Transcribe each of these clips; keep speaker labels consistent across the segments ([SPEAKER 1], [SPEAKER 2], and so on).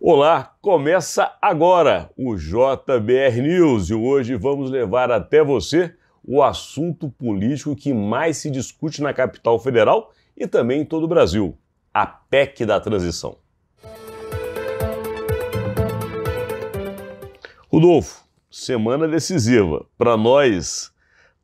[SPEAKER 1] Olá, começa agora o JBR News e hoje vamos levar até você o assunto político que mais se discute na capital federal e também em todo o Brasil, a PEC da transição. Rodolfo, semana decisiva para nós,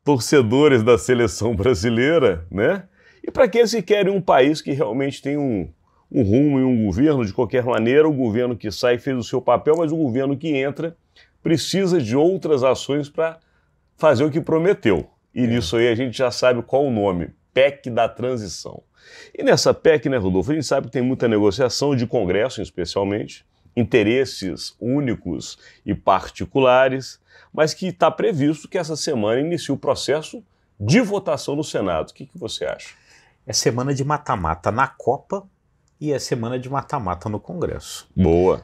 [SPEAKER 1] torcedores da seleção brasileira, né? E para aqueles que querem um país que realmente tem um rumo e um governo, de qualquer maneira, o governo que sai fez o seu papel, mas o governo que entra precisa de outras ações para fazer o que prometeu. E nisso aí a gente já sabe qual o nome, PEC da transição. E nessa PEC, né, Rodolfo, a gente sabe que tem muita negociação de Congresso, especialmente, interesses únicos e particulares, mas que está previsto que essa semana inicie o processo de votação no Senado. O que você acha?
[SPEAKER 2] É semana de mata-mata na Copa e é semana de mata-mata no Congresso.
[SPEAKER 1] Boa.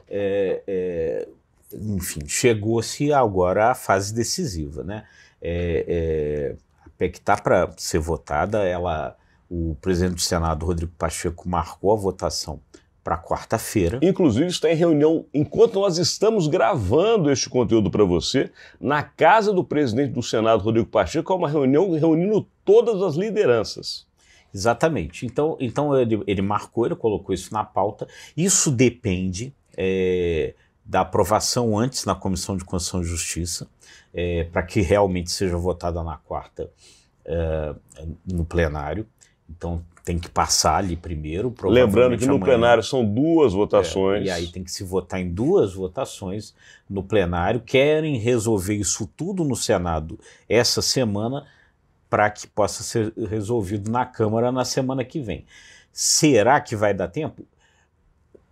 [SPEAKER 2] Enfim, chegou-se agora à fase decisiva, né? A PEC está para ser votada, o presidente do Senado, Rodrigo Pacheco, marcou a votação para quarta-feira.
[SPEAKER 1] Inclusive está em reunião, enquanto nós estamos gravando este conteúdo para você, na casa do presidente do Senado, Rodrigo Pacheco, é uma reunião reunindo todas as lideranças.
[SPEAKER 2] Exatamente. Então ele marcou, ele colocou isso na pauta. Isso depende da aprovação antes na Comissão de Constituição e Justiça, para que realmente seja votada na quarta no plenário. Então tem que passar ali primeiro.
[SPEAKER 1] Lembrando que no plenário são duas votações.
[SPEAKER 2] E aí tem que se votar em duas votações no plenário. Querem resolver isso tudo no Senado essa semana, para que possa ser resolvido na Câmara na semana que vem. Será que vai dar tempo?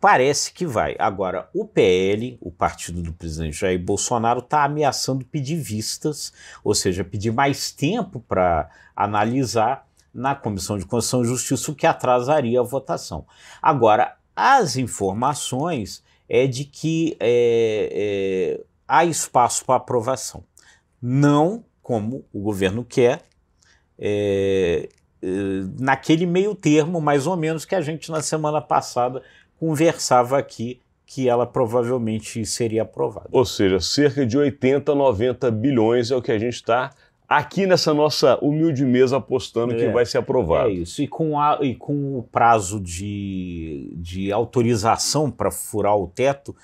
[SPEAKER 2] Parece que vai. Agora, o PL, o partido do presidente Jair Bolsonaro, está ameaçando pedir vistas, ou seja, pedir mais tempo para analisar na Comissão de Constituição e Justiça, o que atrasaria a votação. Agora, as informações é de que há espaço para aprovação. Não como o governo quer, naquele meio termo, mais ou menos, que a gente na semana passada conversava aqui, que ela provavelmente seria aprovada.
[SPEAKER 1] Ou seja, cerca de 80, 90 bilhões é o que a gente está aqui nessa nossa humilde mesa apostando que vai ser aprovado.
[SPEAKER 2] É isso, e com o prazo de autorização para furar o teto,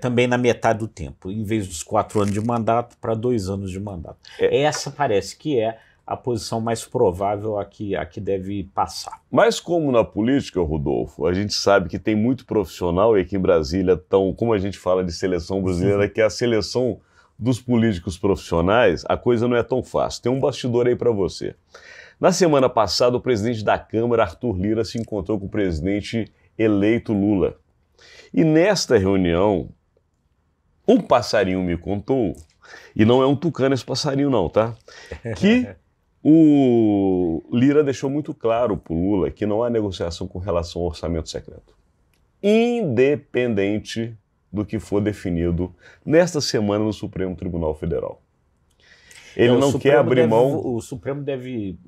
[SPEAKER 2] também na metade do tempo, em vez dos 4 anos de mandato, para 2 anos de mandato. Essa parece que é a posição mais provável a que deve passar.
[SPEAKER 1] Mas como na política, Rodolfo, a gente sabe que tem muito profissional e aqui em Brasília, como a gente fala de seleção brasileira, que é a seleção dos políticos profissionais, a coisa não é tão fácil. Tem um bastidor aí para você. Na semana passada, o presidente da Câmara, Arthur Lira, se encontrou com o presidente eleito Lula. E nesta reunião, um passarinho me contou, e não é um tucano esse passarinho não, tá? Que o Lira deixou muito claro para o Lula que não há negociação com relação ao orçamento secreto, independente do que for definido nesta semana no Supremo Tribunal Federal. Ele não quer abrir mão.
[SPEAKER 2] O Supremo deve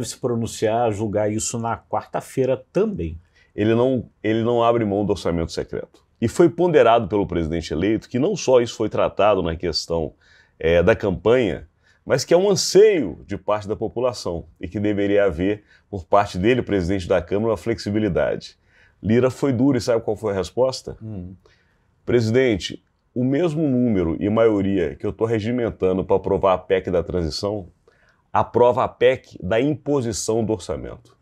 [SPEAKER 2] se pronunciar, julgar isso na quarta-feira também.
[SPEAKER 1] Ele não abre mão do orçamento secreto. E foi ponderado pelo presidente eleito que não só isso foi tratado na questão da campanha, mas que é um anseio de parte da população e que deveria haver, por parte dele, presidente da Câmara, uma flexibilidade. Lira foi duro e sabe qual foi a resposta? Presidente, o mesmo número e maioria que eu estou regimentando para aprovar a PEC da transição, aprova a PEC da imposição do orçamento.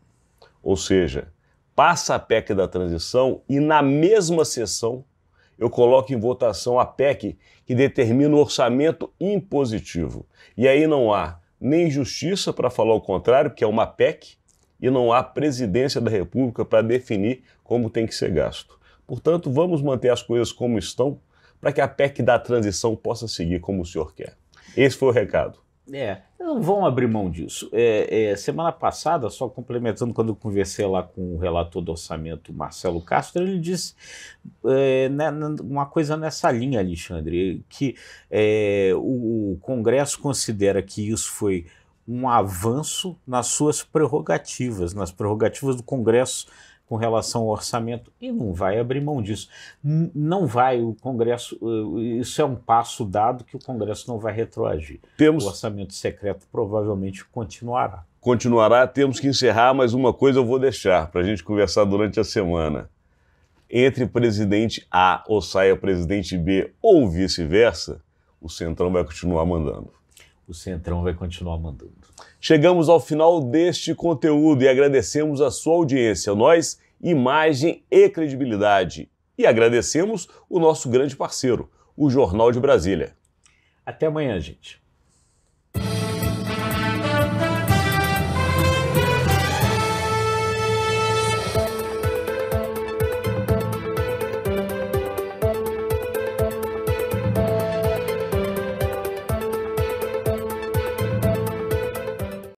[SPEAKER 1] Ou seja, passa a PEC da transição e na mesma sessão eu coloco em votação a PEC que determina o orçamento impositivo. E aí não há nem justiça para falar o contrário, que é uma PEC, e não há presidência da República para definir como tem que ser gasto. Portanto, vamos manter as coisas como estão para que a PEC da transição possa seguir como o senhor quer. Esse foi o recado.
[SPEAKER 2] Não vão abrir mão disso. Semana passada, só complementando, quando eu conversei lá com o relator do orçamento, Marcelo Castro, ele disse uma coisa nessa linha, Alexandre, que o Congresso considera que isso foi um avanço nas suas prerrogativas, nas prerrogativas do Congresso com relação ao orçamento e não vai abrir mão disso. Não vai, o Congresso, isso é um passo dado que o Congresso não vai retroagir. O orçamento secreto provavelmente continuará.
[SPEAKER 1] Continuará, temos que encerrar, mas uma coisa eu vou deixar para a gente conversar durante a semana. Entre presidente A ou saia presidente B ou vice-versa, o Centrão vai continuar mandando.
[SPEAKER 2] O Centrão vai continuar mandando.
[SPEAKER 1] Chegamos ao final deste conteúdo e agradecemos a sua audiência. Nós, Imagem e Credibilidade. E agradecemos o nosso grande parceiro, o Jornal de Brasília.
[SPEAKER 2] Até amanhã, gente.